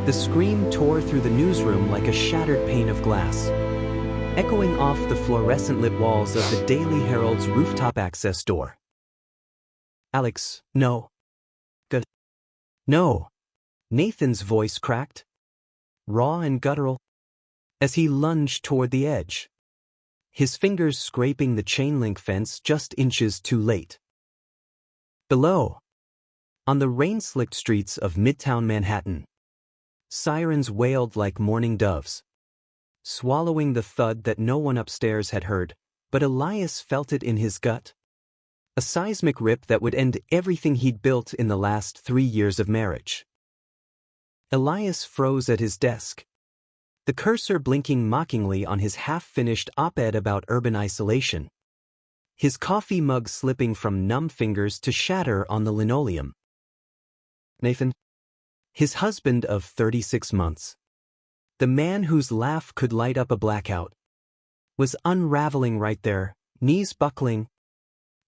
The scream tore through the newsroom like a shattered pane of glass, echoing off the fluorescent-lit walls of the Daily Herald's rooftop access door. "Alex, no. Good. No." Nathan's voice cracked, raw and guttural, as he lunged toward the edge, his fingers scraping the chain-link fence just inches too late. Below, on the rain-slicked streets of Midtown Manhattan, sirens wailed like mourning doves, swallowing the thud that no one upstairs had heard, but Elias felt it in his gut. A seismic rip that would end everything he'd built in the last 3 years of marriage. Elias froze at his desk, the cursor blinking mockingly on his half-finished op-ed about urban isolation, his coffee mug slipping from numb fingers to shatter on the linoleum. Nathan, his husband of 36 months, the man whose laugh could light up a blackout, was unraveling right there, knees buckling,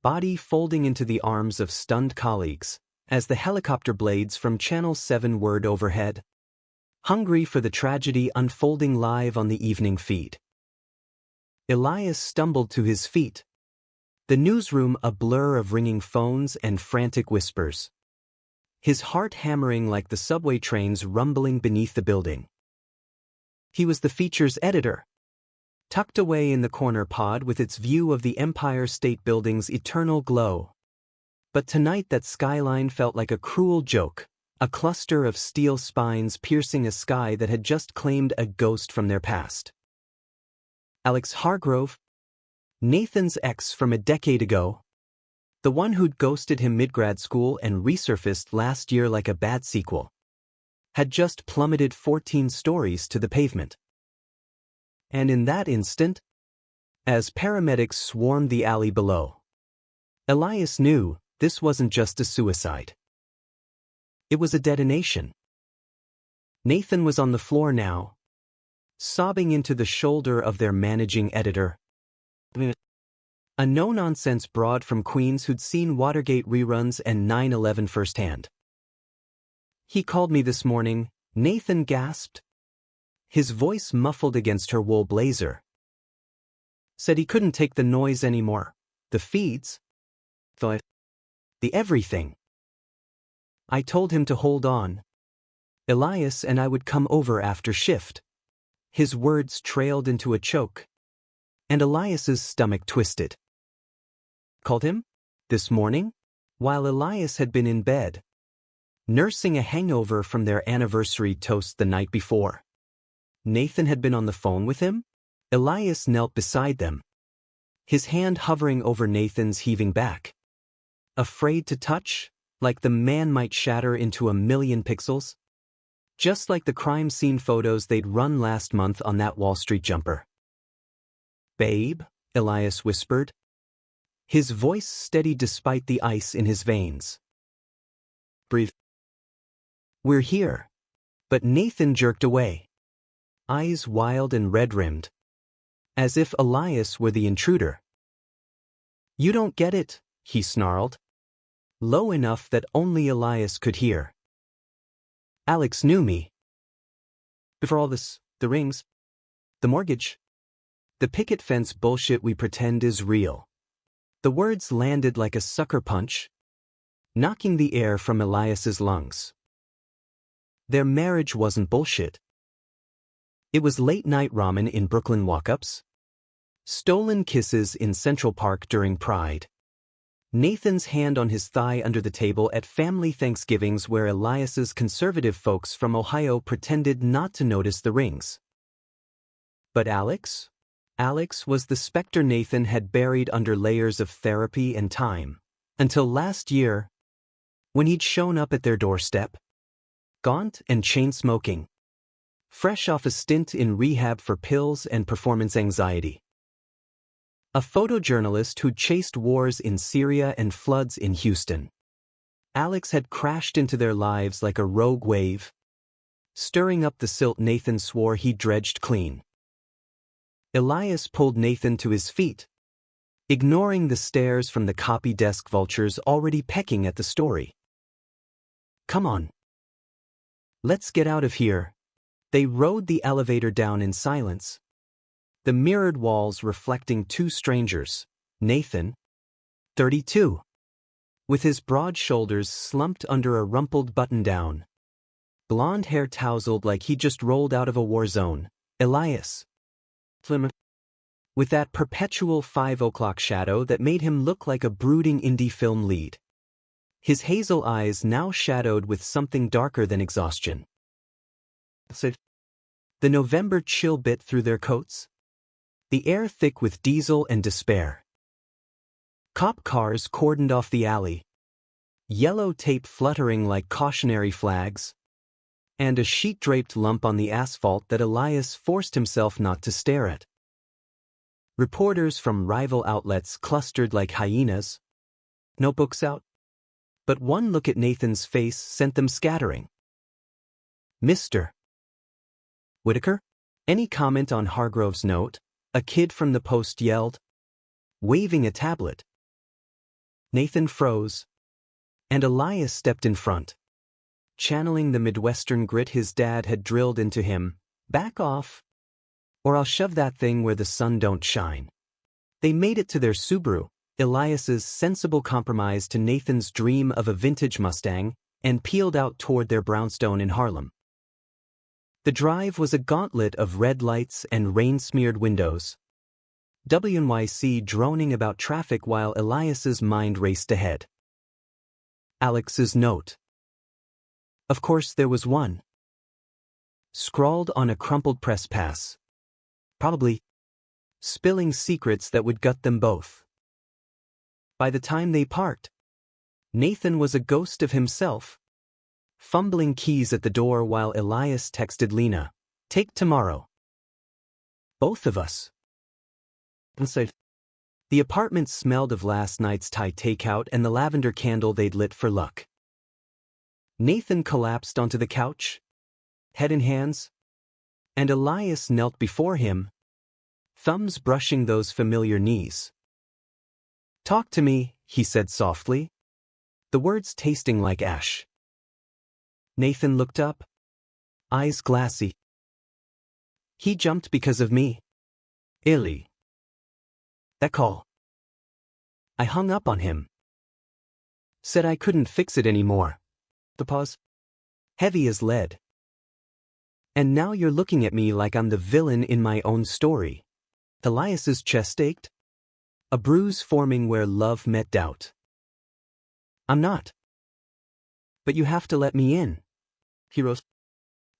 body folding into the arms of stunned colleagues, as the helicopter blades from Channel 7 whirred overhead, hungry for the tragedy unfolding live on the evening feed. Elias stumbled to his feet, the newsroom a blur of ringing phones and frantic whispers, his heart hammering like the subway trains rumbling beneath the building. He was the feature's editor, tucked away in the corner pod with its view of the Empire State Building's eternal glow. But tonight that skyline felt like a cruel joke, a cluster of steel spines piercing a sky that had just claimed a ghost from their past. Alex Hargrove, Nathan's ex from a decade ago, the one who'd ghosted him mid-grad school and resurfaced last year like a bad sequel, had just plummeted 14 stories to the pavement. And in that instant, as paramedics swarmed the alley below, Elias knew this wasn't just a suicide. It was a detonation. Nathan was on the floor now, sobbing into the shoulder of their managing editor, a no-nonsense broad from Queens who'd seen Watergate reruns and 9/11 firsthand. "He called me this morning," Nathan gasped, his voice muffled against her wool blazer. "Said he couldn't take the noise anymore, the feeds, the everything. I told him to hold on. Elias and I would come over after shift." His words trailed into a choke, and Elias's stomach twisted. Called him? This morning? While Elias had been in bed, nursing a hangover from their anniversary toast the night before. Nathan had been on the phone with him? Elias knelt beside them, his hand hovering over Nathan's heaving back. Afraid to touch, like the man might shatter into a million pixels? Just like the crime scene photos they'd run last month on that Wall Street jumper. "Babe," Elias whispered, his voice steady despite the ice in his veins. "Breathe. We're here." But Nathan jerked away, eyes wild and red-rimmed, as if Elias were the intruder. "You don't get it," he snarled, low enough that only Elias could hear. "Alex knew me. Before all this, the rings, the mortgage, the picket fence bullshit we pretend is real." The words landed like a sucker punch, knocking the air from Elias's lungs. Their marriage wasn't bullshit. It was late-night ramen in Brooklyn walk-ups, stolen kisses in Central Park during Pride, Nathan's hand on his thigh under the table at family Thanksgivings where Elias's conservative folks from Ohio pretended not to notice the rings. But Alex? Alex was the specter Nathan had buried under layers of therapy and time, until last year, when he'd shown up at their doorstep, gaunt and chain-smoking, fresh off a stint in rehab for pills and performance anxiety. A photojournalist who'd chased wars in Syria and floods in Houston. Alex had crashed into their lives like a rogue wave, stirring up the silt Nathan swore he dredged clean. Elias pulled Nathan to his feet, ignoring the stares from the copy desk vultures already pecking at the story. "Come on. Let's get out of here. They rode the elevator down in silence. The mirrored walls reflecting two strangers, Nathan, 32, with his broad shoulders slumped under a rumpled button-down, blonde hair tousled like he just rolled out of a war zone, Elias, with that perpetual 5 o'clock shadow that made him look like a brooding indie film lead. His hazel eyes now shadowed with something darker than exhaustion. The November chill bit through their coats, the air thick with diesel and despair. Cop cars cordoned off the alley, yellow tape fluttering like cautionary flags, and a sheet-draped lump on the asphalt that Elias forced himself not to stare at. Reporters from rival outlets clustered like hyenas, notebooks out. But one look at Nathan's face sent them scattering. Mr. Whitaker? Any comment on Hargrove's note? A kid from the Post yelled, waving a tablet. Nathan froze, and Elias stepped in front, channeling the Midwestern grit his dad had drilled into him. Back off, or I'll shove that thing where the sun don't shine. They made it to their Subaru, Elias's sensible compromise to Nathan's dream of a vintage Mustang, and peeled out toward their brownstone in Harlem. The drive was a gauntlet of red lights and rain-smeared windows, WNYC droning about traffic while Elias's mind raced ahead. Alex's note. Of course there was one. Scrawled on a crumpled press pass. Probably spilling secrets that would gut them both. By the time they parked, Nathan was a ghost of himself, fumbling keys at the door while Elias texted Lena, "Take tomorrow." Both of us. Inside. The apartment smelled of last night's Thai takeout and the lavender candle they'd lit for luck. Nathan collapsed onto the couch, head in hands, and Elias knelt before him, thumbs brushing those familiar knees. "Talk to me," he said softly, the words tasting like ash. Nathan looked up, eyes glassy. "He jumped because of me. Illy. That call. I hung up on him. Said I couldn't fix it anymore." The pause. Heavy as lead. "And now you're looking at me like I'm the villain in my own story." Elias's chest ached, a bruise forming where love met doubt. "I'm not. But you have to let me in." He rose,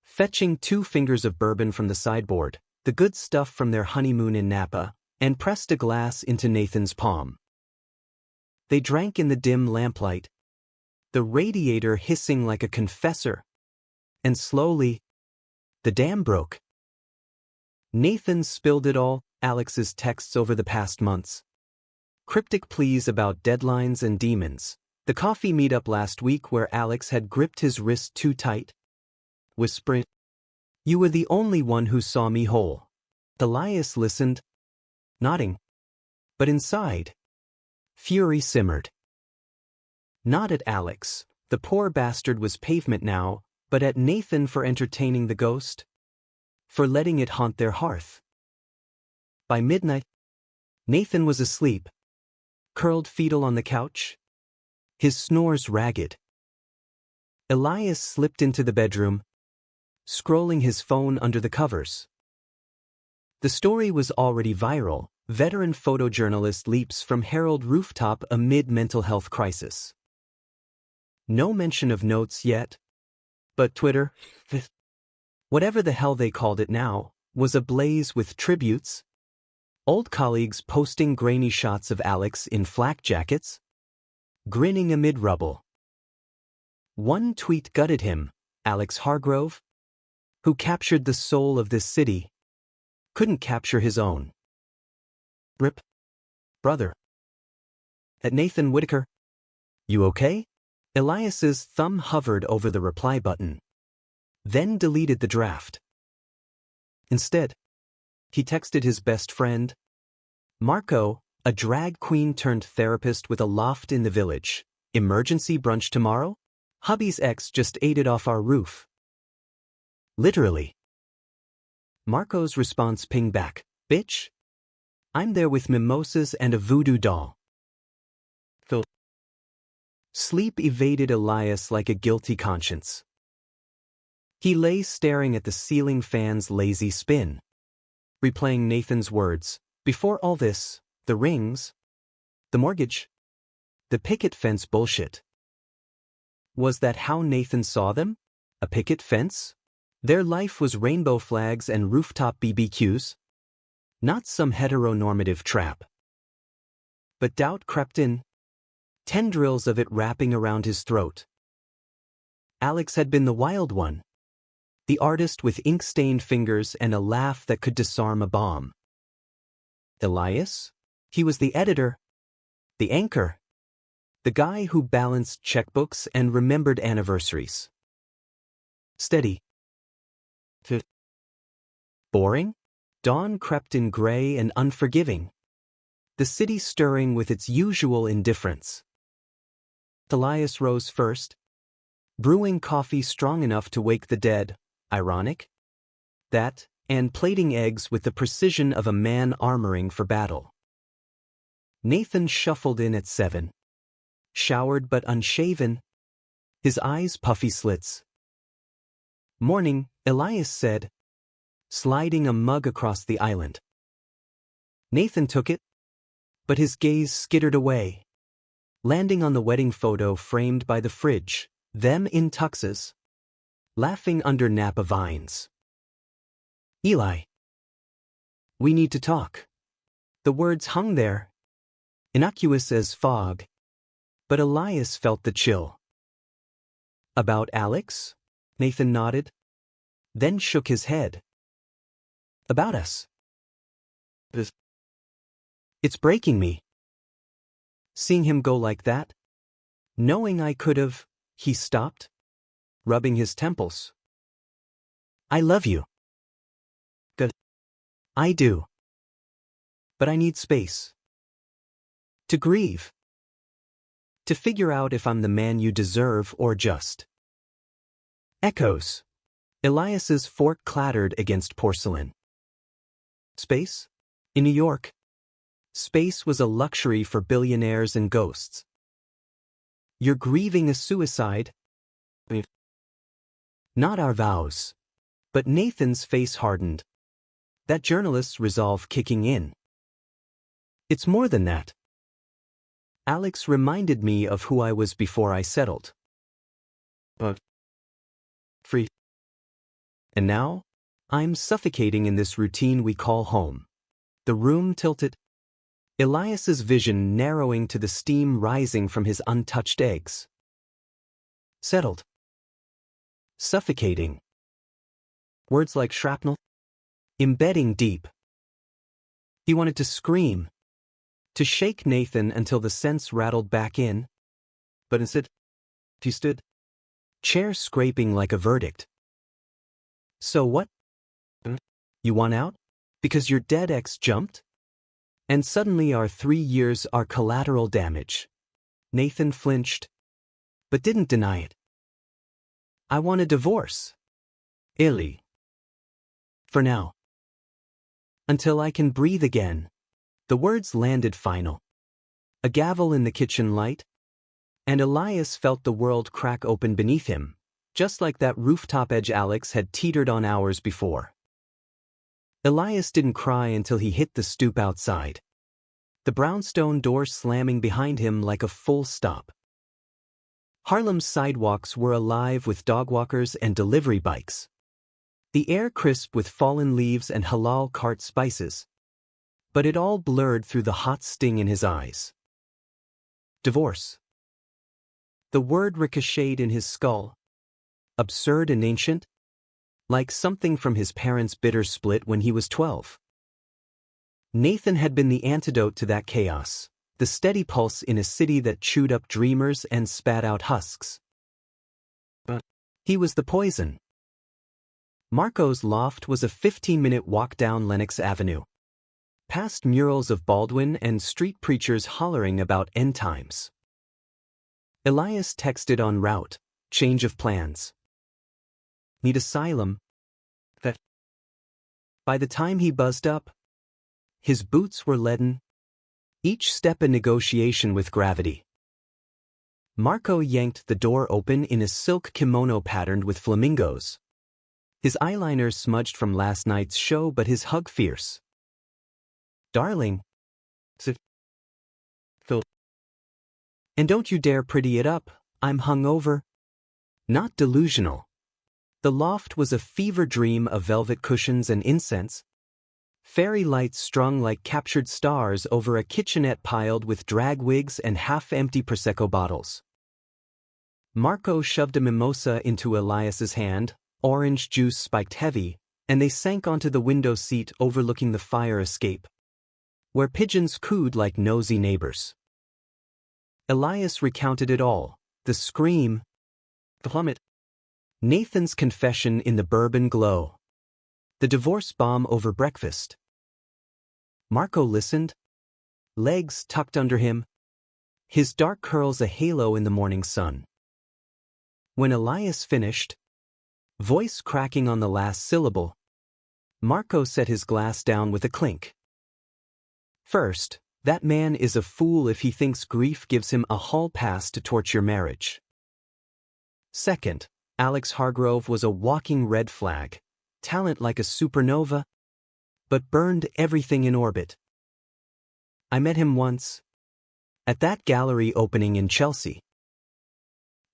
fetching 2 fingers of bourbon from the sideboard, the good stuff from their honeymoon in Napa, and pressed a glass into Nathan's palm. They drank in the dim lamplight, the radiator hissing like a confessor, and slowly, the dam broke. Nathan spilled it all, Alex's texts over the past months. Cryptic pleas about deadlines and demons. The coffee meetup last week where Alex had gripped his wrist too tight, whispering, "You were the only one who saw me whole." Elias listened, nodding. But inside, fury simmered. Not at Alex, the poor bastard was pavement now, but at Nathan for entertaining the ghost, for letting it haunt their hearth. By midnight, Nathan was asleep, curled fetal on the couch, his snores ragged. Elias slipped into the bedroom, scrolling his phone under the covers. The story was already viral. Veteran photojournalist leaps from Herald rooftop amid mental health crisis. No mention of notes yet, but Twitter, whatever the hell they called it now, was ablaze with tributes. Old colleagues posting grainy shots of Alex in flak jackets, grinning amid rubble. One tweet gutted him. Alex Hargrove, who captured the soul of this city, couldn't capture his own. "Rip, brother." At Nathan Whitaker, "You okay?" Elias's thumb hovered over the reply button, then deleted the draft. Instead, he texted his best friend, Marco, a drag queen turned therapist with a loft in the village. "Emergency brunch tomorrow? Hubby's ex just ate it off our roof." Literally. Marco's response pinged back, "Bitch? I'm there with mimosas and a voodoo doll." Phil. Sleep evaded Elias like a guilty conscience. He lay staring at the ceiling fan's lazy spin, replaying Nathan's words. Before all this, the rings, the mortgage, the picket fence bullshit. Was that how Nathan saw them? A picket fence? Their life was rainbow flags and rooftop BBQs? Not some heteronormative trap. But doubt crept in, tendrils of it wrapping around his throat. Alex had been the wild one, the artist with ink-stained fingers and a laugh that could disarm a bomb. Elias? He was the editor, the anchor, the guy who balanced checkbooks and remembered anniversaries. Steady. Boring? Dawn crept in gray and unforgiving, the city stirring with its usual indifference. Elias rose first, brewing coffee strong enough to wake the dead. Ironic? That, and plating eggs with the precision of a man armoring for battle. Nathan shuffled in at 7. Showered but unshaven, his eyes puffy slits. "Morning," Elias said, sliding a mug across the island. Nathan took it, but his gaze skittered away, landing on the wedding photo framed by the fridge, them in tuxes, laughing under Napa vines. "Eli. We need to talk." The words hung there, innocuous as fog, but Elias felt the chill. "About Alex?" Nathan nodded, then shook his head. "About us. It's breaking me." Seeing him go like that, knowing I could have, he stopped, rubbing his temples. "I love you." "Good. I do. But I need space. To grieve. To figure out if I'm the man you deserve or just." Echoes. Elias's fork clattered against porcelain. Space? In New York, space was a luxury for billionaires and ghosts. "You're grieving a suicide?" Not our vows. But Nathan's face hardened, that journalist's resolve kicking in. "It's more than that." Alex reminded me of who I was before I settled. But free. And now, I'm suffocating in this routine we call home. The room tilted, Elias's vision narrowing to the steam rising from his untouched eggs. Settled. Suffocating. Words like shrapnel, embedding deep. He wanted to scream, to shake Nathan until the sense rattled back in, but instead, he stood, chair scraping like a verdict. "So what? You want out? Because your dead ex jumped? And suddenly our 3 years are collateral damage." Nathan flinched, but didn't deny it. "I want a divorce. Illy. For now. Until I can breathe again." The words landed final. A gavel in the kitchen light, and Elias felt the world crack open beneath him, just like that rooftop edge Alex had teetered on hours before. Elias didn't cry until he hit the stoop outside, the brownstone door slamming behind him like a full stop. Harlem's sidewalks were alive with dogwalkers and delivery bikes, the air crisp with fallen leaves and halal cart spices, but it all blurred through the hot sting in his eyes. Divorce. The word ricocheted in his skull, absurd and ancient, like something from his parents' bitter split when he was 12. Nathan had been the antidote to that chaos, the steady pulse in a city that chewed up dreamers and spat out husks. But he was the poison. Marco's loft was a 15-minute walk down Lenox Avenue, past murals of Baldwin and street preachers hollering about end times. Elias texted en route, change of plans. Need asylum, By the time he buzzed up, his boots were leaden, each step a negotiation with gravity. Marco yanked the door open in a silk kimono patterned with flamingos. His eyeliner smudged from last night's show, but his hug fierce. Darling. Phil. And don't you dare pretty it up, I'm hungover. Not delusional. The loft was a fever dream of velvet cushions and incense. Fairy lights strung like captured stars over a kitchenette piled with drag wigs and half-empty Prosecco bottles. Marco shoved a mimosa into Elias's hand, orange juice spiked heavy, and they sank onto the window seat overlooking the fire escape, where pigeons cooed like nosy neighbors. Elias recounted it all, the scream, the plummet, Nathan's confession in the bourbon glow, the divorce bomb over breakfast. Marco listened, legs tucked under him, his dark curls a halo in the morning sun. When Elias finished, voice cracking on the last syllable, Marco set his glass down with a clink. First, that man is a fool if he thinks grief gives him a hall pass to torch your marriage. Second, Alex Hargrove was a walking red flag, talent like a supernova, but burned everything in orbit. I met him once, at that gallery opening in Chelsea.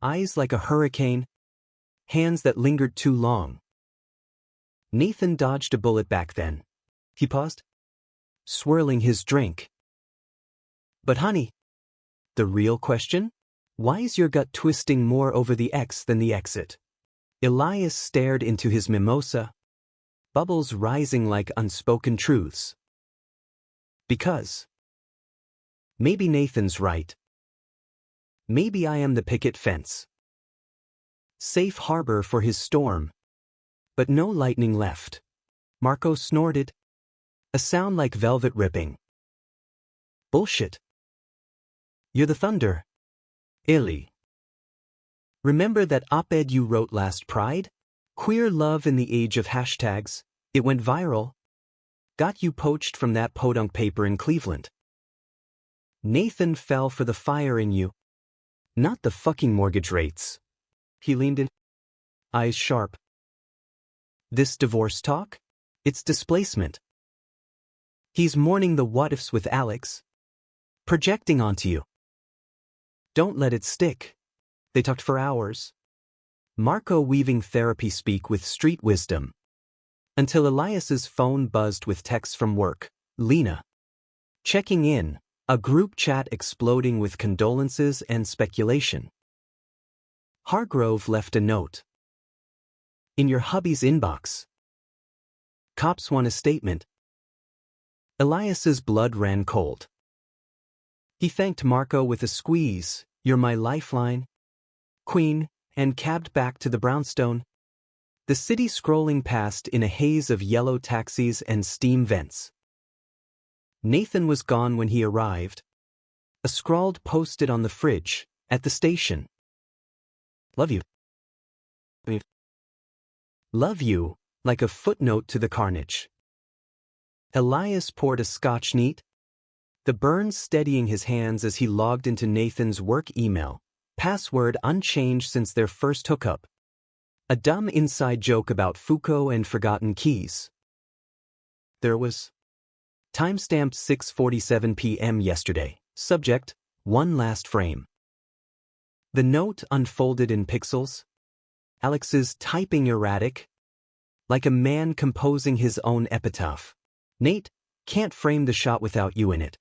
Eyes like a hurricane, hands that lingered too long. Nathan dodged a bullet back then. He paused, swirling his drink. But honey, the real question? Why's your gut twisting more over the X than the exit? Elias stared into his mimosa, bubbles rising like unspoken truths. Because. Maybe Nathan's right. Maybe I am the picket fence. Safe harbor for his storm. But no lightning left. Marco snorted. A sound like velvet ripping. Bullshit. You're the thunder. Illy. Remember that op-ed you wrote last Pride? Queer love in the age of hashtags. It went viral. Got you poached from that podunk paper in Cleveland. Nathan fell for the fire in you. Not the fucking mortgage rates. He leaned in, eyes sharp. This divorce talk? It's displacement. He's mourning the what-ifs with Alex, projecting onto you. Don't let it stick. They talked for hours. Marco weaving therapy speak with street wisdom. Until Elias's phone buzzed with texts from work. Lena. Checking in, a group chat exploding with condolences and speculation. Hargrove left a note. In your hubby's inbox. Cops want a statement. Elias's blood ran cold. He thanked Marco with a squeeze, you're my lifeline, queen, and cabbed back to the brownstone. The city scrolling past in a haze of yellow taxis and steam vents. Nathan was gone when he arrived. A scrawled post-it on the fridge, at the station. Love you. Love you, like a footnote to the carnage. Elias poured a scotch neat, the burns steadying his hands as he logged into Nathan's work email, password unchanged since their first hookup. A dumb inside joke about Foucault and forgotten keys. There was. Timestamped 6:47 p.m. yesterday. Subject, one last frame. The note unfolded in pixels. Alex's typing erratic, like a man composing his own epitaph. Nate, can't frame the shot without you in it.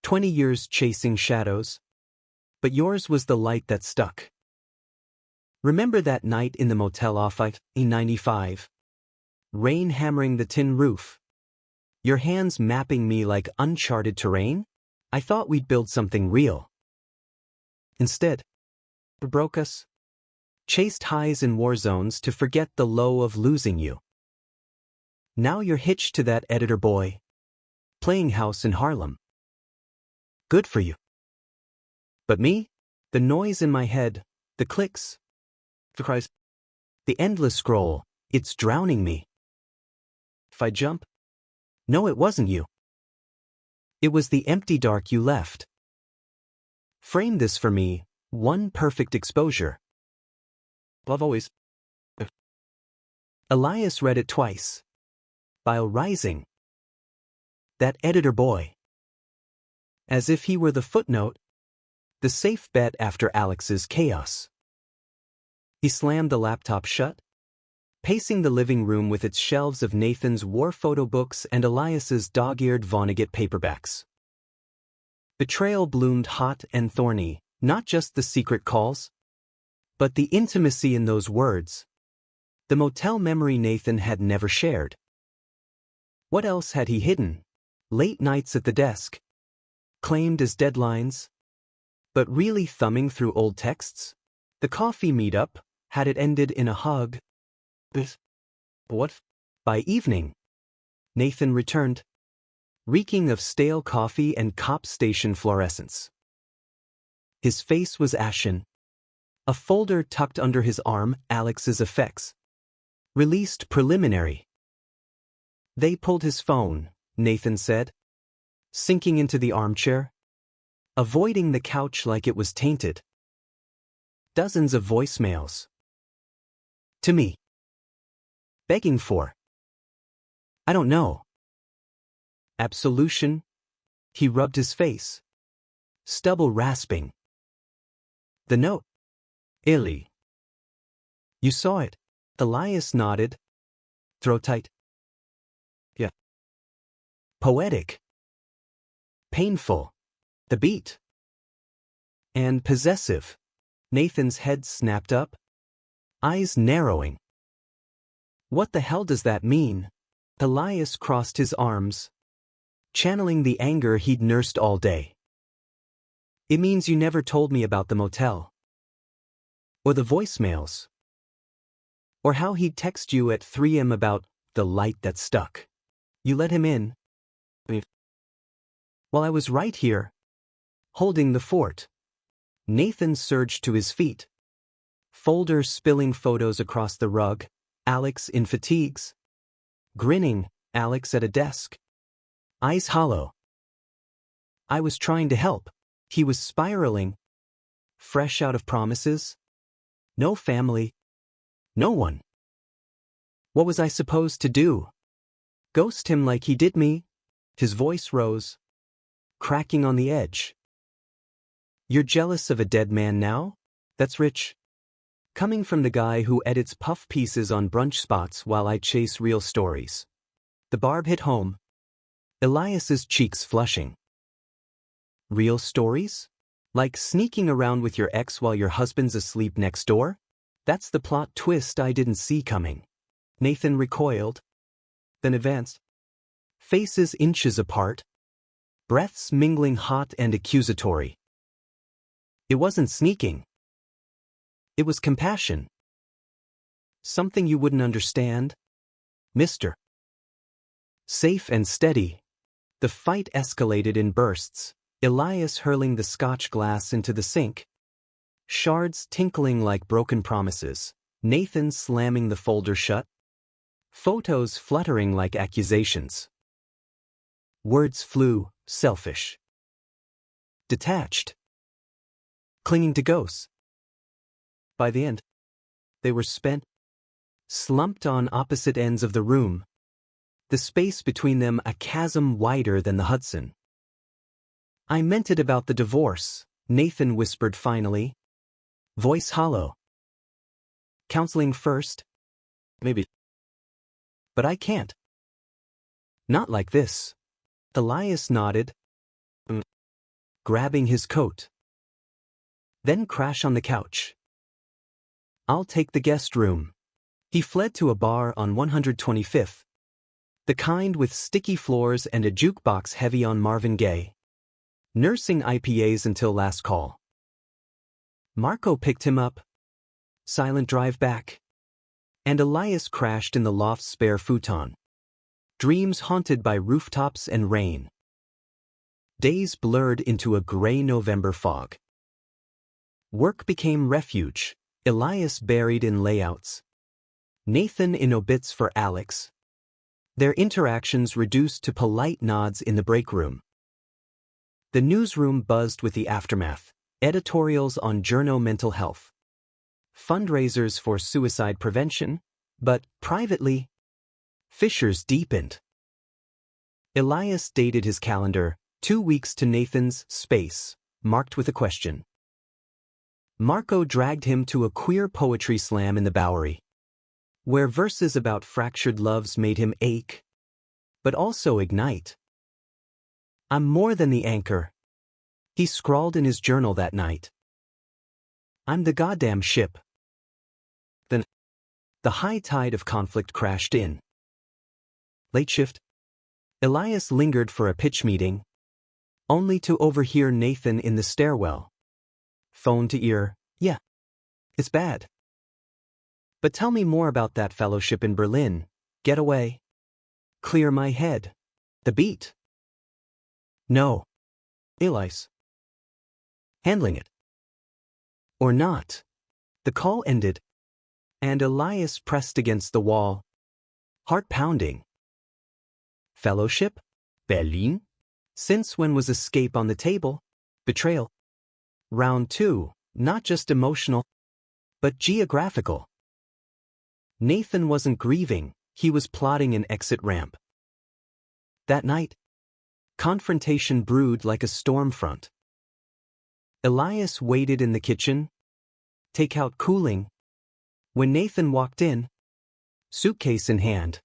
20 years chasing shadows, but yours was the light that stuck. Remember that night in the motel off I-95? Rain hammering the tin roof. Your hands mapping me like uncharted terrain? I thought we'd build something real. Instead, it broke us. Chased highs in war zones to forget the low of losing you. Now you're hitched to that editor boy. Playing house in Harlem. Good for you. But me? The noise in my head, the clicks, the cries, the endless scroll, it's drowning me. if I jump? No, it wasn't you. It was the empty dark you left. Frame this for me, one perfect exposure. Love always. Elias read it twice. Bile rising. That editor boy. As if he were the footnote. The safe bet after Alex's chaos. He slammed the laptop shut, pacing the living room with its shelves of Nathan's war photo books and Elias's dog-eared Vonnegut paperbacks. Betrayal bloomed hot and thorny, not just the secret calls, but the intimacy in those words. The motel memory Nathan had never shared. What else had he hidden? Late nights at the desk, claimed as deadlines, but really thumbing through old texts? The coffee meetup, had it ended in a hug? What? By evening, Nathan returned, reeking of stale coffee and cop station fluorescence. His face was ashen. A folder tucked under his arm, Alex's effects. Released preliminary. They pulled his phone, Nathan said, sinking into the armchair, avoiding the couch like it was tainted. Dozens of voicemails. To me. Begging for. I don't know. Absolution. He rubbed his face. Stubble rasping. The note. Illy. You saw it. Elias nodded. Throat tight. Yeah. Poetic. Painful. The beat. And possessive. Nathan's head snapped up. Eyes narrowing. What the hell does that mean? Elias crossed his arms, channeling the anger he'd nursed all day. It means you never told me about the motel. Or the voicemails. Or how he'd text you at 3 a.m. about the light that stuck. You let him in. While I was right here, holding the fort. Nathan surged to his feet. Folder spilling photos across the rug, Alex in fatigues. Grinning, Alex at a desk. Eyes hollow. I was trying to help. He was spiraling. Fresh out of promises. No family. No one. What was I supposed to do? Ghost him like he did me? His voice rose, cracking on the edge. You're jealous of a dead man now? That's rich. Coming from the guy who edits puff pieces on brunch spots while I chase real stories. The barb hit home. Elias's cheeks flushing. Real stories? Like sneaking around with your ex while your husband's asleep next door? That's the plot twist I didn't see coming. Nathan recoiled, then advanced. Faces inches apart. Breaths mingling hot and accusatory. It wasn't sneaking. It was compassion. Something you wouldn't understand, mister. Safe and steady. The fight escalated in bursts, Elias hurling the scotch glass into the sink. Shards tinkling like broken promises, Nathan slamming the folder shut. Photos fluttering like accusations. Words flew, selfish. Detached. Clinging to ghosts. By the end, they were spent, slumped on opposite ends of the room, the space between them a chasm wider than the Hudson. I meant it about the divorce, Nathan whispered finally, voice hollow. Counseling first? Maybe. But I can't. Not like this. Elias nodded, grabbing his coat. Then crash on the couch. I'll take the guest room. He fled to a bar on 125th. The kind with sticky floors and a jukebox heavy on Marvin Gaye. Nursing IPAs until last call. Marco picked him up. Silent drive back. And Elias crashed in the loft's spare futon. Dreams haunted by rooftops and rain. Days blurred into a gray November fog. Work became refuge, Elias buried in layouts. Nathan in obits for Alex. Their interactions reduced to polite nods in the break room. The newsroom buzzed with the aftermath, editorials on journo mental health, fundraisers for suicide prevention, but privately, fissures deepened. Elias dated his calendar, 2 weeks to Nathan's space, marked with a question. Marco dragged him to a queer poetry slam in the Bowery, where verses about fractured loves made him ache, but also ignite. I'm more than the anchor, he scrawled in his journal that night. I'm the goddamn ship. Then, the high tide of conflict crashed in. Late shift. Elias lingered for a pitch meeting, only to overhear Nathan in the stairwell. Phone to ear, yeah, it's bad. But tell me more about that fellowship in Berlin, getaway. Clear my head. The beat. No. Elias. Handling it. Or not. The call ended, and Elias pressed against the wall, heart pounding. Fellowship? Berlin? Since when was escape on the table? Betrayal. Round 2, not just emotional, but geographical. Nathan wasn't grieving, he was plotting an exit ramp. That night, confrontation brewed like a storm front. Elias waited in the kitchen, takeout cooling, when Nathan walked in, suitcase in hand.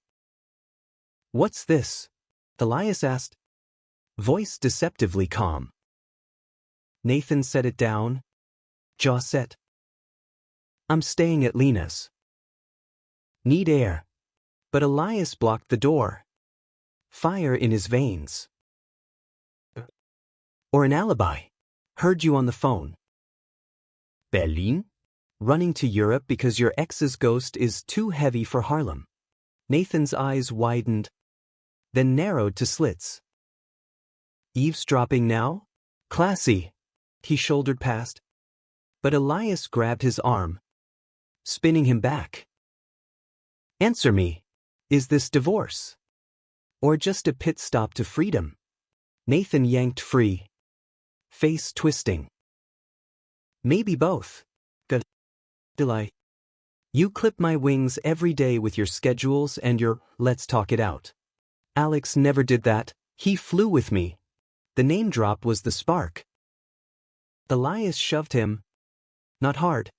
What's this? Elias asked, voice deceptively calm. Nathan set it down, jaw set. I'm staying at Lena's. Need air. But Elias blocked the door. Fire in his veins. Or an alibi. Heard you on the phone. Berlin? Running to Europe because your ex's ghost is too heavy for Harlem. Nathan's eyes widened, then narrowed to slits. Eavesdropping now? Classy. He shouldered past, but Elias grabbed his arm, spinning him back. Answer me. Is this divorce? Or just a pit stop to freedom? Nathan yanked free, face twisting. Maybe both. Delay. You clip my wings every day with your schedules and your let's talk it out. Alex never did that, he flew with me. The name drop was the spark. Elias shoved him. Not hard,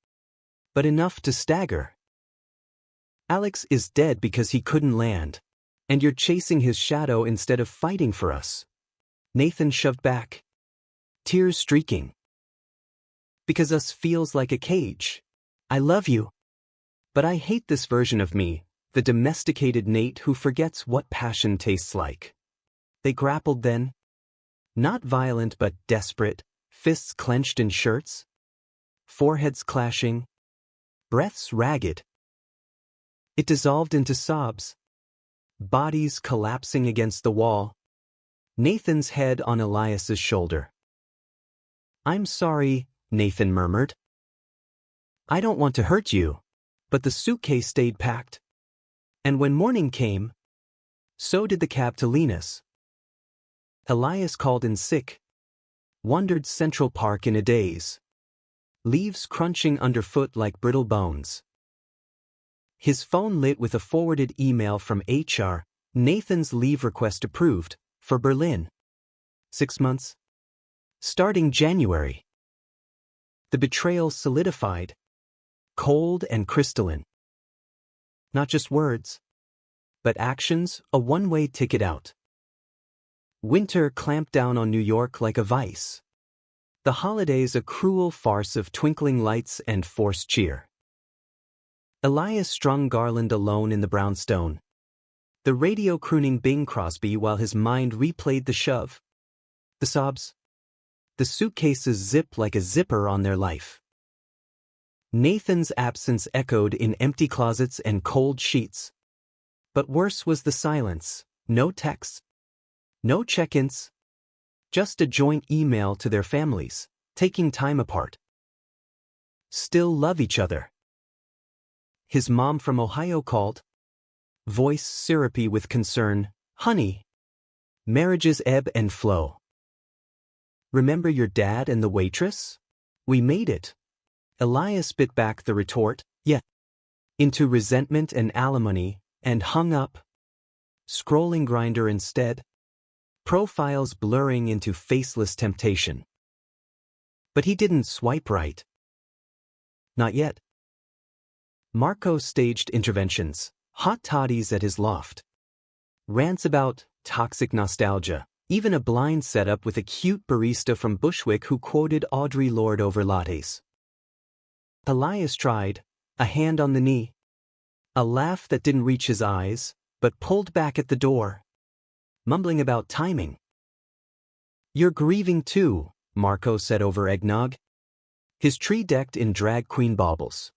but enough to stagger. Alex is dead because he couldn't land, and you're chasing his shadow instead of fighting for us. Nathan shoved back, tears streaking. Because us feels like a cage. I love you. But I hate this version of me, the domesticated Nate who forgets what passion tastes like. They grappled then. Not violent but desperate, fists clenched in shirts, foreheads clashing, breaths ragged. It dissolved into sobs, bodies collapsing against the wall, Nathan's head on Elias's shoulder. I'm sorry, Nathan murmured. I don't want to hurt you, but the suitcase stayed packed. And when morning came, so did the cab to Lena's. Elias called in sick, wandered Central Park in a daze, leaves crunching underfoot like brittle bones. His phone lit with a forwarded email from HR, Nathan's leave request approved, for Berlin. 6 months. Starting January. The betrayal solidified, cold and crystalline. Not just words, but actions, a one-way ticket out. Winter clamped down on New York like a vice. The holidays a cruel farce of twinkling lights and forced cheer. Elias strung Garland alone in the brownstone, the radio crooning Bing Crosby while his mind replayed the shove. The sobs. The suitcases zip like a zipper on their life. Nathan's absence echoed in empty closets and cold sheets. But worse was the silence, no texts, no check-ins, just a joint email to their families, taking time apart. Still love each other. His mom from Ohio called, Voice syrupy with concern. Honey. Marriages ebb and flow. Remember your dad and the waitress? We made it. Elias bit back the retort, yeah. Into resentment and alimony, and hung up. Scrolling Grindr instead. Profiles blurring into faceless temptation. But he didn't swipe right. Not yet. Marco staged interventions, hot toddies at his loft. Rants about toxic nostalgia, even a blind setup with a cute barista from Bushwick who quoted Audre Lorde over lattes. Elias tried, a hand on the knee. A laugh that didn't reach his eyes, but pulled back at the door. Mumbling about timing. You're grieving too, Marco said over eggnog. His tree decked in drag queen baubles.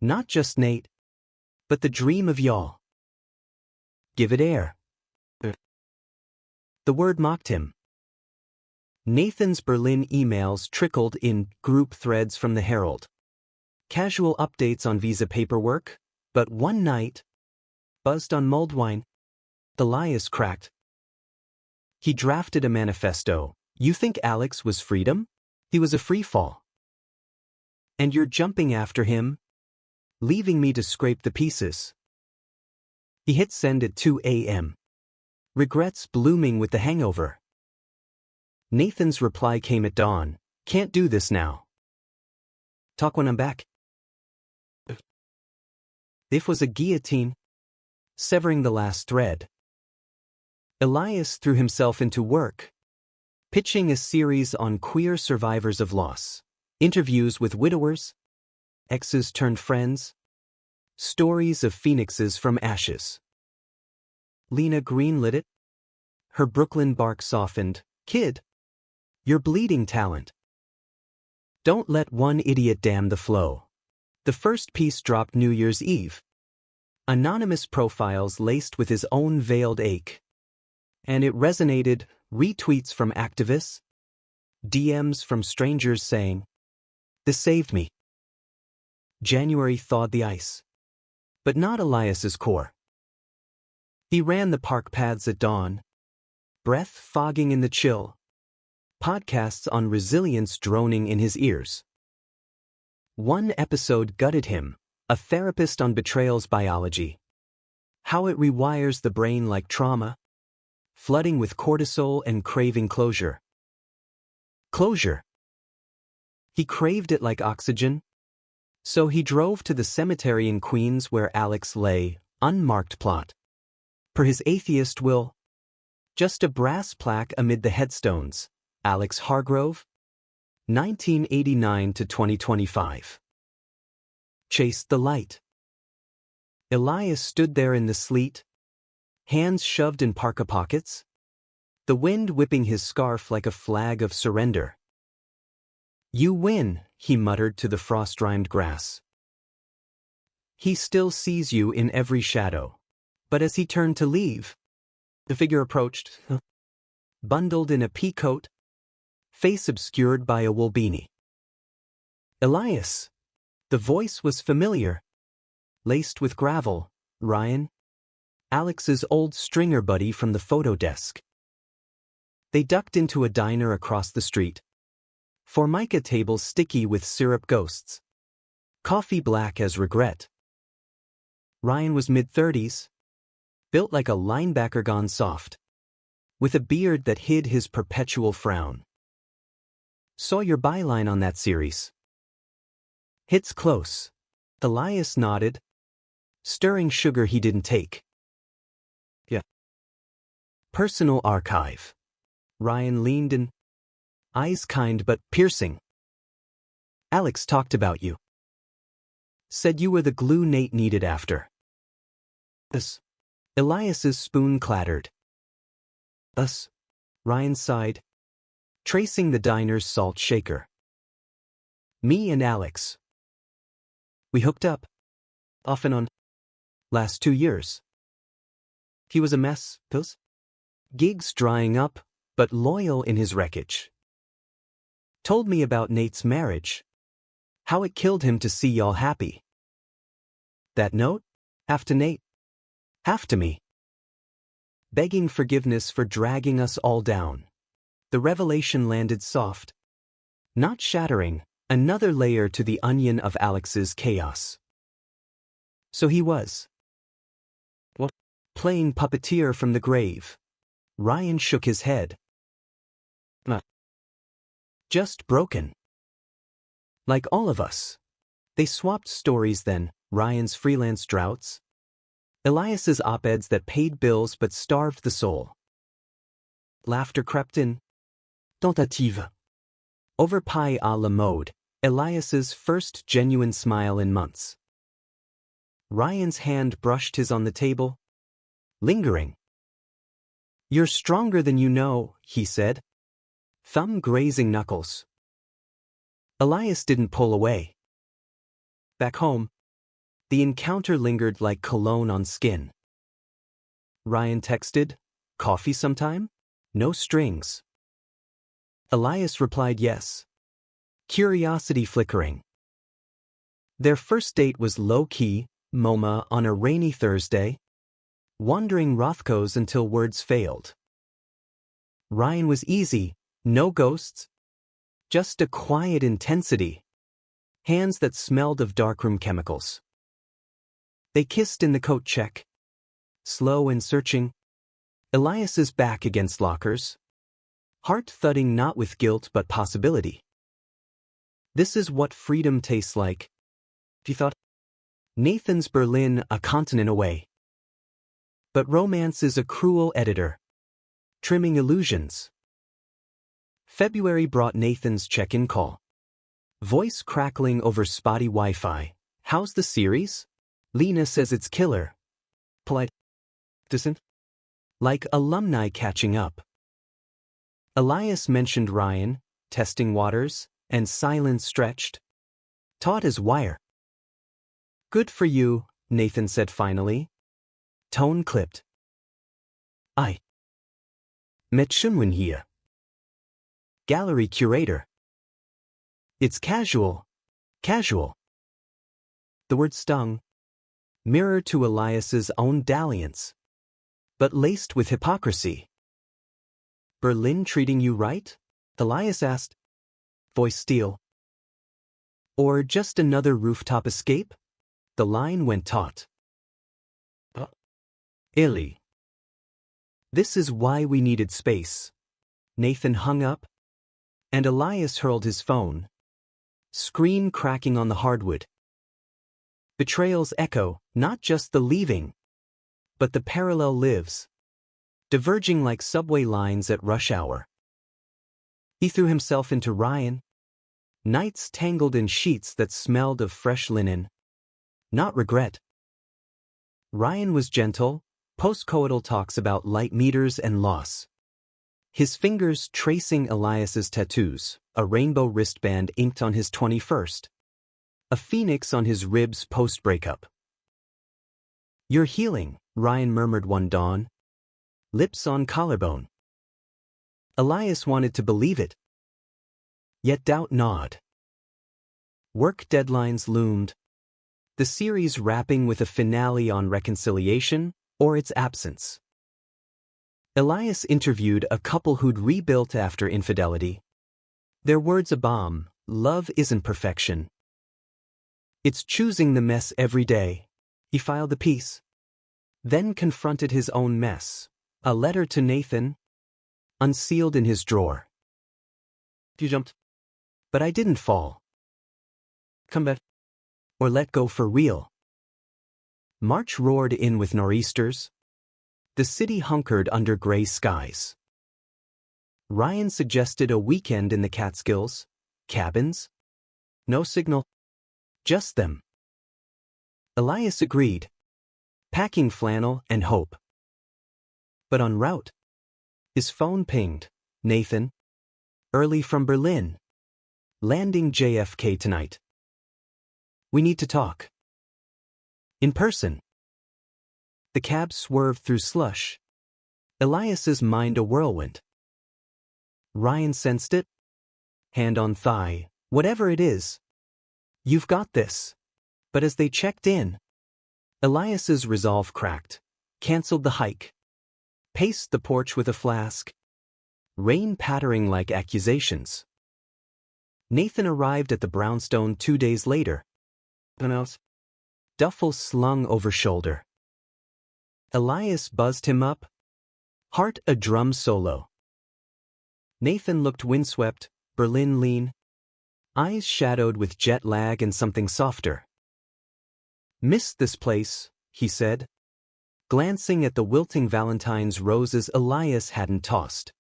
Not just Nate, but the dream of y'all. Give it air. The word mocked him. Nathan's Berlin emails trickled in group threads from the Herald. Casual updates on visa paperwork, but one night, buzzed on mulled wine, Elias cracked. He drafted a manifesto. You think Alex was freedom? He was a free fall. And you're jumping after him, leaving me to scrape the pieces. He hit send at 2 a.m. Regrets blooming with the hangover. Nathan's reply came at dawn. Can't do this now. Talk when I'm back. If was a guillotine, severing the last thread. Elias threw himself into work, pitching a series on queer survivors of loss, interviews with widowers, exes turned friends, stories of phoenixes from ashes. Lena greenlit it. Her Brooklyn bark softened. Kid, you're bleeding talent. Don't let one idiot dam the flow. The first piece dropped New Year's Eve. Anonymous profiles laced with his own veiled ache. And it resonated, retweets from activists, DMs from strangers saying, "This saved me." January thawed the ice. But not Elias's core. He ran the park paths at dawn, breath fogging in the chill, podcasts on resilience droning in his ears. One episode gutted him, a therapist on betrayal's biology. How it rewires the brain like trauma, flooding with cortisol and craving closure. Closure. He craved it like oxygen. So he drove to the cemetery in Queens where Alex lay, unmarked plot. Per his atheist will. Just a brass plaque amid the headstones. Alex Hargrove, 1989 to 2025. Chased the light. Elias stood there in the sleet, hands shoved in parka pockets, the wind whipping his scarf like a flag of surrender. You win, he muttered to the frost-rimed grass. He still sees you in every shadow. But as he turned to leave, the figure approached, bundled in a pea coat, face obscured by a wool beanie. Elias. The voice was familiar. Laced with gravel. Ryan. Alex's old stringer buddy from the photo desk. They ducked into a diner across the street. Formica tables sticky with syrup ghosts. Coffee black as regret. Ryan was mid-30s. Built like a linebacker gone soft. With a beard that hid his perpetual frown. Saw your byline on that series. Hits close. Elias nodded. Stirring sugar he didn't take. Yeah. Personal archive. Ryan leaned in. Eyes kind but piercing. Alex talked about you. Said you were the glue Nate needed after. Us. Elias's spoon clattered. Us. Ryan sighed, tracing the diner's salt shaker. Me and Alex. We hooked up. Off and on. Last 2 years. He was a mess, those gigs drying up, but loyal in his wreckage. Told me about Nate's marriage. How it killed him to see y'all happy. That note? After Nate. Have to me. Begging forgiveness for dragging us all down. The revelation landed soft, not shattering, another layer to the onion of Alex's chaos. So he was. What? Playing puppeteer from the grave. Ryan shook his head. Just broken. Like all of us. They swapped stories then, Ryan's freelance droughts, Elias's op-eds that paid bills but starved the soul. Laughter crept in. Tentative. Over pie à la mode, Elias's first genuine smile in months. Ryan's hand brushed his on the table, lingering. You're stronger than you know, he said. Thumb grazing knuckles. Elias didn't pull away. Back home, the encounter lingered like cologne on skin. Ryan texted, "Coffee sometime? No strings." Elias replied yes. Curiosity flickering. Their first date was low-key, MoMA on a rainy Thursday, wandering Rothko's until words failed. Ryan was easy, no ghosts, just a quiet intensity, hands that smelled of darkroom chemicals. They kissed in the coat check, slow and searching, Elias's back against lockers, heart thudding not with guilt but possibility. This is what freedom tastes like, he thought. Nathan's Berlin a continent away. But romance is a cruel editor, trimming illusions. February brought Nathan's check-in call. Voice crackling over spotty Wi-Fi. How's the series? Lena says it's killer. Polite. Distant. Like alumni catching up. Elias mentioned Ryan, testing waters, and silence stretched. Taut as wire. Good for you, Nathan said finally. Tone clipped. I met Shunwin here. Gallery curator. It's casual. Casual. The word stung. Mirror to Elias's own dalliance. But laced with hypocrisy. Berlin treating you right? Elias asked. Voice steel. Or just another rooftop escape? The line went taut. Illy. This is why we needed space. Nathan hung up, and Elias hurled his phone. Screen cracking on the hardwood. Betrayals echo, not just the leaving, but the parallel lives, diverging like subway lines at rush hour. He threw himself into Ryan. Nights tangled in sheets that smelled of fresh linen. Not regret. Ryan was gentle, post-coital talks about light meters and loss. His fingers tracing Elias's tattoos, a rainbow wristband inked on his 21st. A phoenix on his ribs post-breakup. You're healing, Ryan murmured one dawn. Lips on collarbone. Elias wanted to believe it. Yet doubt gnawed. Work deadlines loomed. The series wrapping with a finale on reconciliation or its absence. Elias interviewed a couple who'd rebuilt after infidelity. Their words a bomb: love isn't perfection. It's choosing the mess every day. He filed the piece. Then confronted his own mess. A letter to Nathan, unsealed in his drawer. You jumped. But I didn't fall. Come back. Or let go for real. March roared in with nor'easters. The city hunkered under gray skies. Ryan suggested a weekend in the Catskills. Cabins. No signal. Just them. Elias agreed. Packing flannel and hope. But en route, his phone pinged. Nathan. Early from Berlin. Landing JFK tonight. We need to talk. In person. The cab swerved through slush. Elias's mind a whirlwind. Ryan sensed it. Hand on thigh. Whatever it is. You've got this. But as they checked in, Elias's resolve cracked. Cancelled the hike. Paced the porch with a flask. Rain pattering like accusations. Nathan arrived at the brownstone 2 days later. Duffel slung over shoulder. Elias buzzed him up. Heart a drum solo. Nathan looked windswept, Berlin lean. Eyes shadowed with jet lag and something softer. Missed this place, he said, glancing at the wilting Valentine's roses Elias hadn't tossed.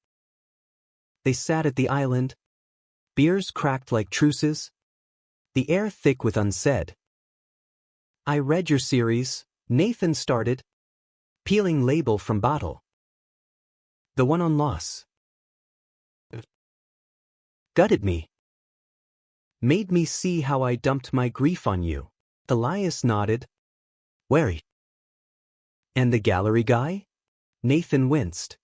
They sat at the island. Beers cracked like truces. The air thick with unsaid. I read your series, Nathan started. Peeling label from bottle. The one on loss. Gutted me. Made me see how I dumped my grief on you. Elias nodded. Wary. And the gallery guy? Nathan winced.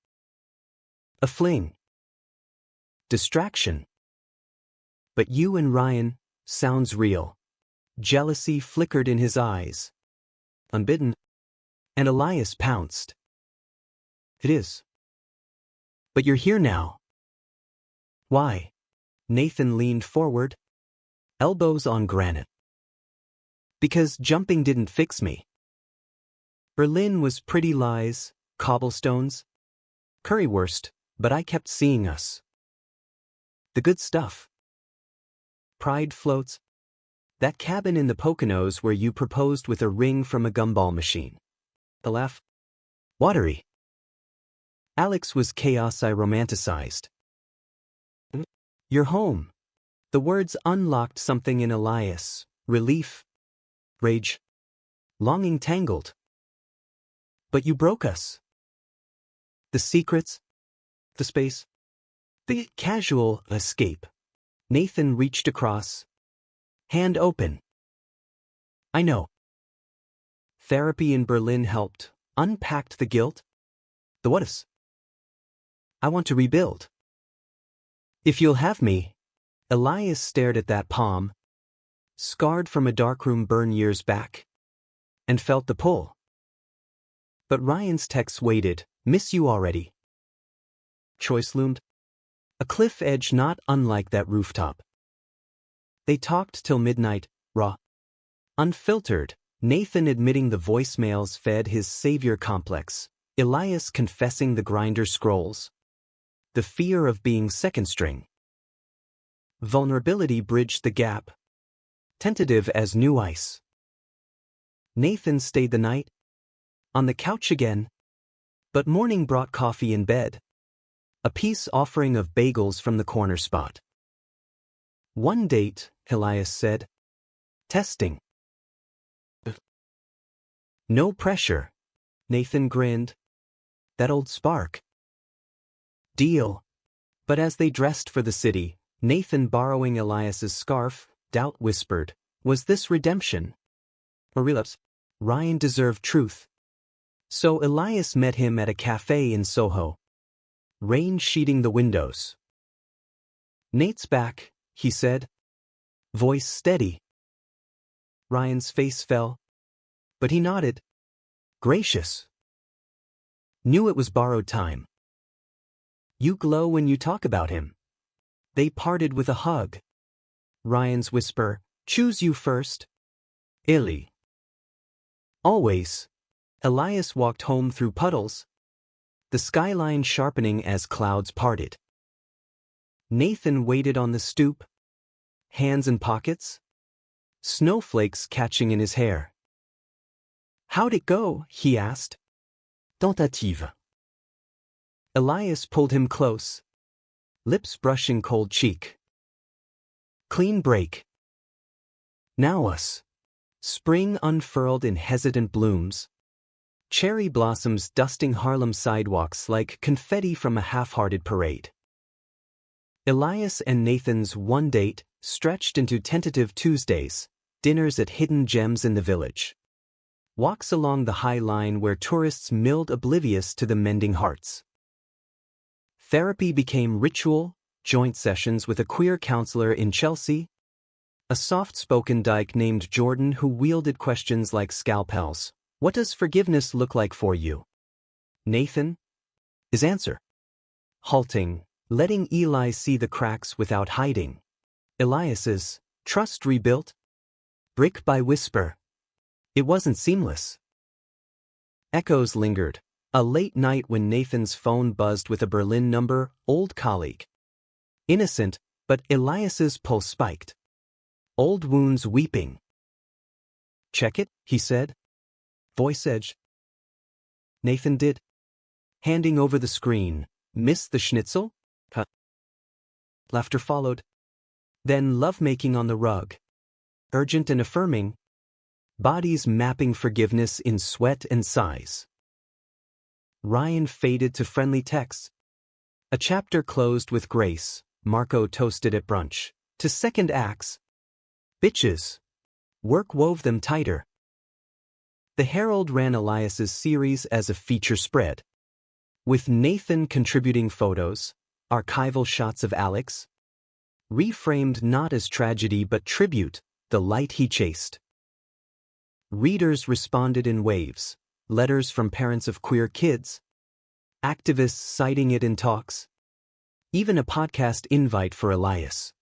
A fling. Distraction. But you and Ryan, sounds real. Jealousy flickered in his eyes. Unbidden. And Elias pounced. It is. But you're here now. Why? Nathan leaned forward, elbows on granite. Because jumping didn't fix me. Berlin was pretty lies, cobblestones, currywurst, but I kept seeing us. The good stuff. Pride floats. That cabin in the Poconos where you proposed with a ring from a gumball machine. The laugh. Watery. Alex was chaos I romanticized. You're home. The words unlocked something in Elias. Relief. Rage. Longing tangled. But you broke us. The secrets. The space. The casual escape. Nathan reached across. Hand open. I know. Therapy in Berlin helped. Unpacked the guilt. The what-ifs. I want to rebuild. If you'll have me. Elias stared at that palm. Scarred from a darkroom burn years back. And felt the pull. But Ryan's texts waited. Miss you already. Choice loomed. A cliff edge not unlike that rooftop. They talked till midnight, raw. Unfiltered, Nathan admitting the voicemails fed his savior complex, Elias confessing the grinder scrolls. The fear of being second string. Vulnerability bridged the gap. Tentative as new ice. Nathan stayed the night. On the couch again. But morning brought coffee in bed. A peace offering of bagels from the corner spot. One date, Elias said. Testing. No pressure. Nathan grinned. That old spark. Deal. But as they dressed for the city, Nathan borrowing Elias's scarf, doubt whispered, was this redemption? Or relapse? Ryan deserved truth. So Elias met him at a cafe in Soho. Rain sheeting the windows. Nate's back, he said. Voice steady. Ryan's face fell. But he nodded. Gracious. Knew it was borrowed time. You glow when you talk about him. They parted with a hug. Ryan's whisper, choose you first. Illy. Always. Elias walked home through puddles. The skyline sharpening as clouds parted. Nathan waited on the stoop. Hands in pockets. Snowflakes catching in his hair. How'd it go? He asked. Tentative. Elias pulled him close. Lips brushing cold cheek. Clean break. Now us. Spring unfurled in hesitant blooms. Cherry blossoms dusting Harlem sidewalks like confetti from a half-hearted parade. Elias and Nathan's one date stretched into tentative Tuesdays, dinners at hidden gems in the village. Walks along the High Line where tourists milled oblivious to the mending hearts. Therapy became ritual, joint sessions with a queer counselor in Chelsea. A soft-spoken dyke named Jordan who wielded questions like scalpels. What does forgiveness look like for you? Nathan? His answer. Halting, letting Eli see the cracks without hiding. Elias's, trust rebuilt? Brick by whisper. It wasn't seamless. Echoes lingered. A late night when Nathan's phone buzzed with a Berlin number, old colleague. Innocent, but Elias's pulse spiked. Old wounds weeping. Check it, he said. Voice edge. Nathan did. Handing over the screen. Miss the schnitzel? Huh. Laughter followed. Then lovemaking on the rug. Urgent and affirming. Bodies mapping forgiveness in sweat and sighs. Ryan faded to friendly texts. A chapter closed with grace. Marco toasted at brunch. To second acts. Bitches. Work wove them tighter. The Herald ran Elias's series as a feature spread. With Nathan contributing photos, archival shots of Alex. Reframed not as tragedy but tribute, the light he chased. Readers responded in waves. Letters from parents of queer kids. Activists citing it in talks. Even a podcast invite for Elias.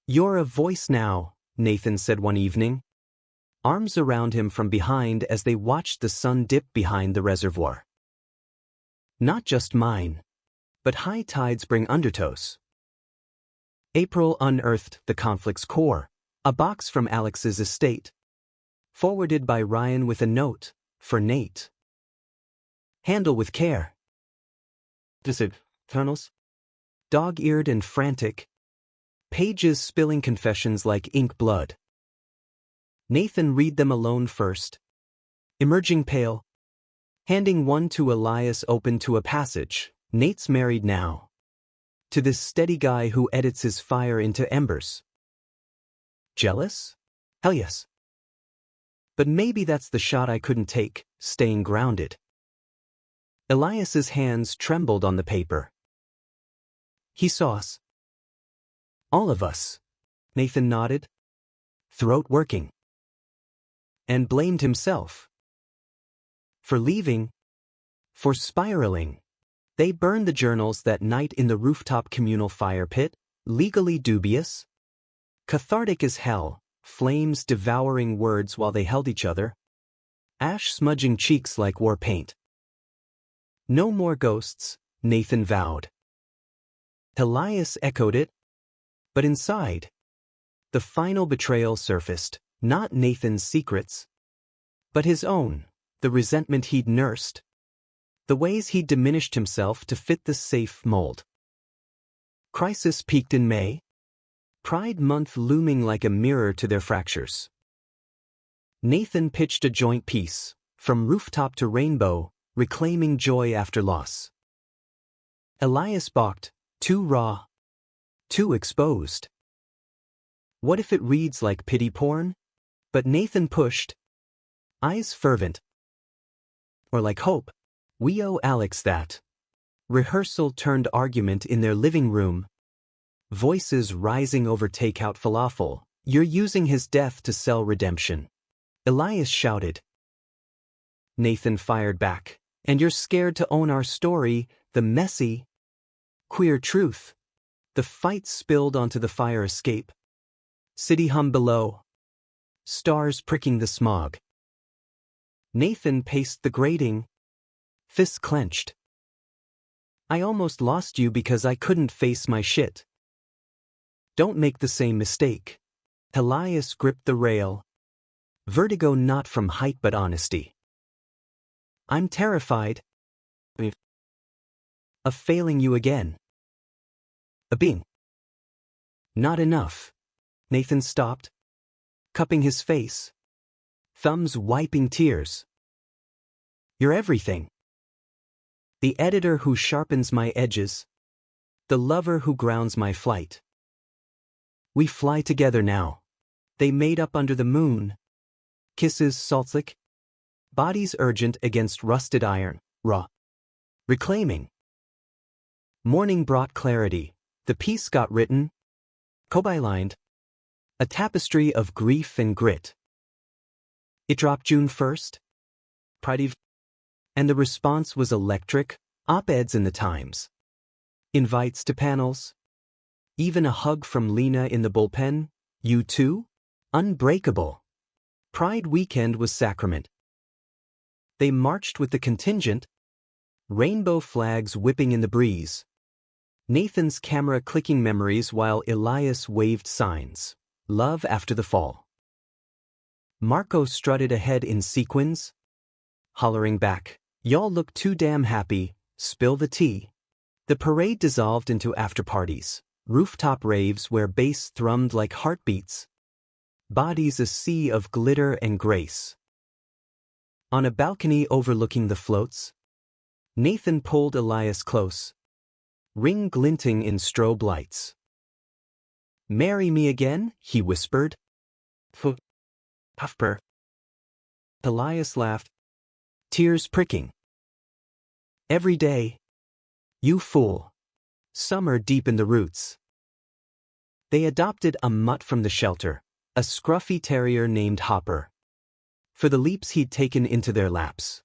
You're a voice now, Nathan said one evening. Arms around him from behind as they watched the sun dip behind the reservoir. Not just mine. But high tides bring undertows. April unearthed the conflict's core, a box from Alex's estate. Forwarded by Ryan with a note, for Nate. Handle with care. Tunnels? Dog-eared and frantic. Pages spilling confessions like ink blood. Nathan read them alone first. Emerging pale. Handing one to Elias open to a passage. Nate's married now. To this steady guy who edits his fire into embers. Jealous? Hell yes. But maybe that's the shot I couldn't take, staying grounded. Elias's hands trembled on the paper. He saw us. All of us. Nathan nodded. Throat working. And blamed himself. For leaving. For spiraling. They burned the journals that night in the rooftop communal fire pit, legally dubious. Cathartic as hell, flames devouring words while they held each other. Ash smudging cheeks like war paint. No more ghosts, Nathan vowed. Elias echoed it. But inside, the final betrayal surfaced, not Nathan's secrets, but his own, the resentment he'd nursed, the ways he'd diminished himself to fit the safe mold. Crisis peaked in May, Pride Month looming like a mirror to their fractures. Nathan pitched a joint piece, from rooftop to rainbow, reclaiming joy after loss. Elias balked, too raw, too exposed. What if it reads like pity porn? But Nathan pushed. Eyes fervent. Or like hope. We owe Alex that. Rehearsal turned argument in their living room. Voices rising over takeout falafel. You're using his death to sell redemption. Elias shouted. Nathan fired back. And you're scared to own our story, the messy, queer truth. The fight spilled onto the fire escape. City hum below. Stars pricking the smog. Nathan paced the grating. Fists clenched. I almost lost you because I couldn't face my shit. Don't make the same mistake. Elias gripped the rail. Vertigo not from height but honesty. I'm terrified of failing you again. A being. Not enough. Nathan stopped, cupping his face, thumbs wiping tears. You're everything. The editor who sharpens my edges, the lover who grounds my flight. We fly together now. They made up under the moon. Kisses saltslick, bodies urgent against rusted iron, raw. Reclaiming. Morning brought clarity. The piece got written, co-bylined, a tapestry of grief and grit. It dropped June 1st, Pride. And the response was electric, op-eds in the Times. Invites to panels. Even a hug from Lena in the bullpen. You too? Unbreakable. Pride weekend was sacrament. They marched with the contingent, rainbow flags whipping in the breeze. Nathan's camera clicking memories while Elias waved signs. Love after the fall. Marco strutted ahead in sequins, hollering back, "Y'all look too damn happy, spill the tea." The parade dissolved into after-parties, rooftop raves where bass thrummed like heartbeats. Bodies a sea of glitter and grace. On a balcony overlooking the floats, Nathan pulled Elias close, ring glinting in strobe lights. "Marry me again?" he whispered. Puffper. Elias laughed, tears pricking. "Every day. You fool." Summer deep in the roots. They adopted a mutt from the shelter, a scruffy terrier named Hopper, for the leaps he'd taken into their laps.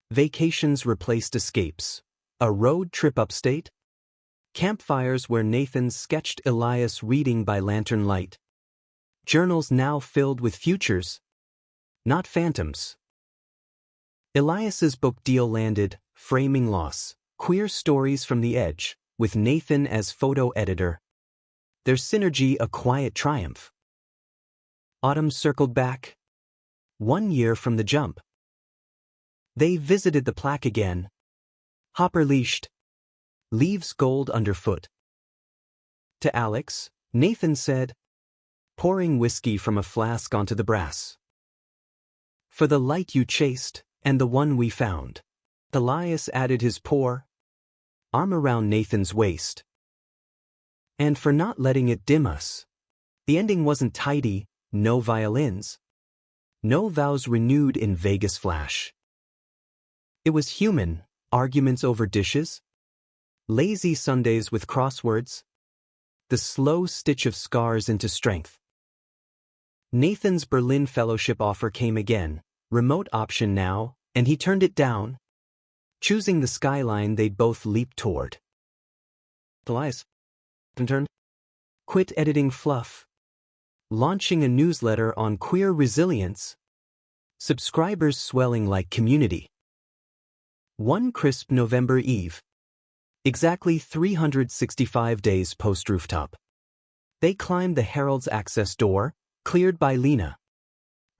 Vacations replaced escapes. A road trip upstate. Campfires where Nathan sketched Elias reading by lantern light. Journals now filled with futures, not phantoms. Elias's book deal landed, Framing Loss, Queer Stories from the Edge, with Nathan as photo editor. Their synergy a quiet triumph. Autumn circled back. 1 year from the jump. They visited the plaque again. Hopper leashed. Leaves gold underfoot. To Alex, Nathan said, pouring whiskey from a flask onto the brass. "For the light you chased, and the one we found." Elias added his pour, arm around Nathan's waist. "And for not letting it dim us." The ending wasn't tidy, no violins. No vows renewed in Vegas flash. It was human, arguments over dishes, lazy Sundays with crosswords, the slow stitch of scars into strength. Nathan's Berlin Fellowship offer came again, remote option now, and he turned it down, choosing the skyline they'd both leaped toward. Elias turned, quit editing fluff, launching a newsletter on queer resilience, subscribers swelling like community. One crisp November Eve. Exactly 365 days post-rooftop. They climbed the Herald's access door, cleared by Lena,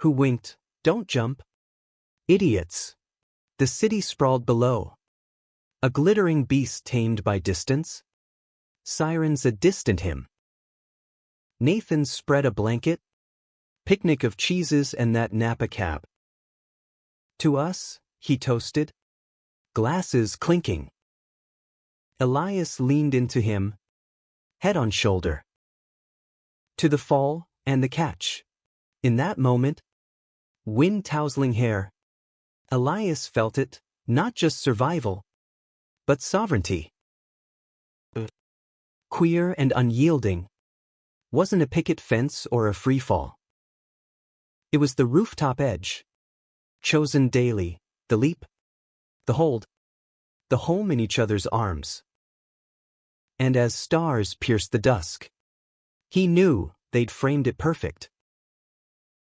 who winked, "Don't jump." Idiots. The city sprawled below. A glittering beast tamed by distance. Sirens a distant hymn. Nathan spread a blanket. Picnic of cheeses and that Napa cab. To us, he toasted. Glasses clinking. Elias leaned into him, head on shoulder. To the fall and the catch. In that moment, wind tousling hair, Elias felt it, not just survival, but sovereignty. Queer and unyielding, wasn't a picket fence or a free fall. It was the rooftop edge, chosen daily, the leap, the hold, the home in each other's arms. And as stars pierced the dusk, he knew they'd framed it perfect.